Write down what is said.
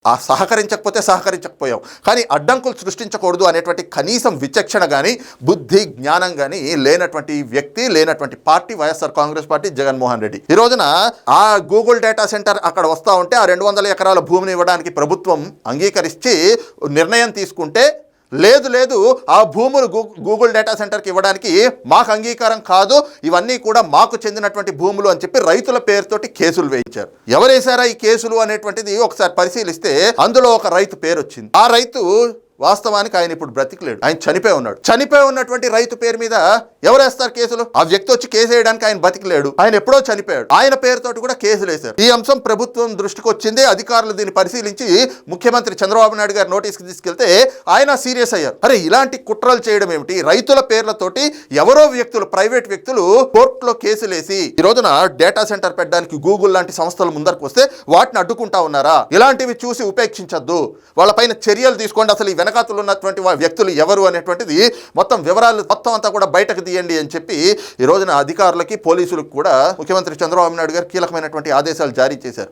సహకరించకపోతే సహకరించకపోయాం, కానీ అడ్డంకులు సృష్టించకూడదు అనేటువంటి కనీసం విచక్షణ కానీ బుద్ధి జ్ఞానం కానీ లేనటువంటి వ్యక్తి, లేనటువంటి పార్టీ వైఎస్ఆర్ కాంగ్రెస్ పార్టీ, జగన్మోహన్ రెడ్డి. ఈ రోజున ఆ గూగుల్ డేటా సెంటర్ అక్కడ వస్తూ ఉంటే ఆ 200 ఎకరాల భూమిని ఇవ్వడానికి ప్రభుత్వం అంగీకరించి నిర్ణయం తీసుకుంటే, లేదు ఆ భూములు గూగుల్ డేటా సెంటర్కి ఇవ్వడానికి మాకు అంగీకారం కాదు, ఇవన్నీ కూడా మాకు చెందినటువంటి భూములు అని చెప్పి రైతుల పేరుతోటి కేసులు వేయించారు. ఎవరేశారా ఈ కేసులు అనేటువంటిది ఒకసారి పరిశీలిస్తే అందులో ఒక రైతు పేరు వచ్చింది. ఆ రైతు వాస్తవానికి ఆయన ఇప్పుడు బ్రతికలేడు, ఆయన చనిపోయి ఉన్నాడు. చనిపోయి ఉన్నటువంటి రైతు పేరు మీద ఎవరేస్తారు కేసులు? ఆ వ్యక్తి వచ్చి కేసు వేయడానికి ఆయన బతికలేడు, ఆయన ఎప్పుడో చనిపోయాడు. ఆయన పేరుతోటి కూడా కేసులు వేశారు. ఈ అంశం ప్రభుత్వం దృష్టికి వచ్చింది. అధికారులు దీన్ని పరిశీలించి ముఖ్యమంత్రి చంద్రబాబు నాయుడు గారి నోటీస్కి తీసుకెళ్తే ఆయన సీరియస్ అయ్యారు. అరే, ఇలాంటి కుట్రలు చేయడం ఏమిటి? రైతుల పేర్లతోటి ఎవరో వ్యక్తులు, ప్రైవేట్ వ్యక్తులు కోర్టులో కేసులు వేసి ఈ రోజున డేటా సెంటర్ పెట్టడానికి గూగుల్ లాంటి సంస్థలు ముందరకు వస్తే వాటిని అడ్డుకుంటా ఉన్నారా? ఇలాంటివి చూసి ఉపేక్షించద్దు, వాళ్ళపైన చర్యలు తీసుకోండి. అసలు ఈ వెనకాతలు ఉన్నటువంటి వ్యక్తులు ఎవరు అనేటువంటిది మొత్తం వివరాలు మొత్తం అంతా కూడా బయటకు తీయండి అని చెప్పి ఈ రోజున అధికారులకి, పోలీసులకు కూడా ముఖ్యమంత్రి చంద్రబాబు నాయుడు గారు కీలకమైనటువంటి ఆదేశాలు జారీ చేశారు.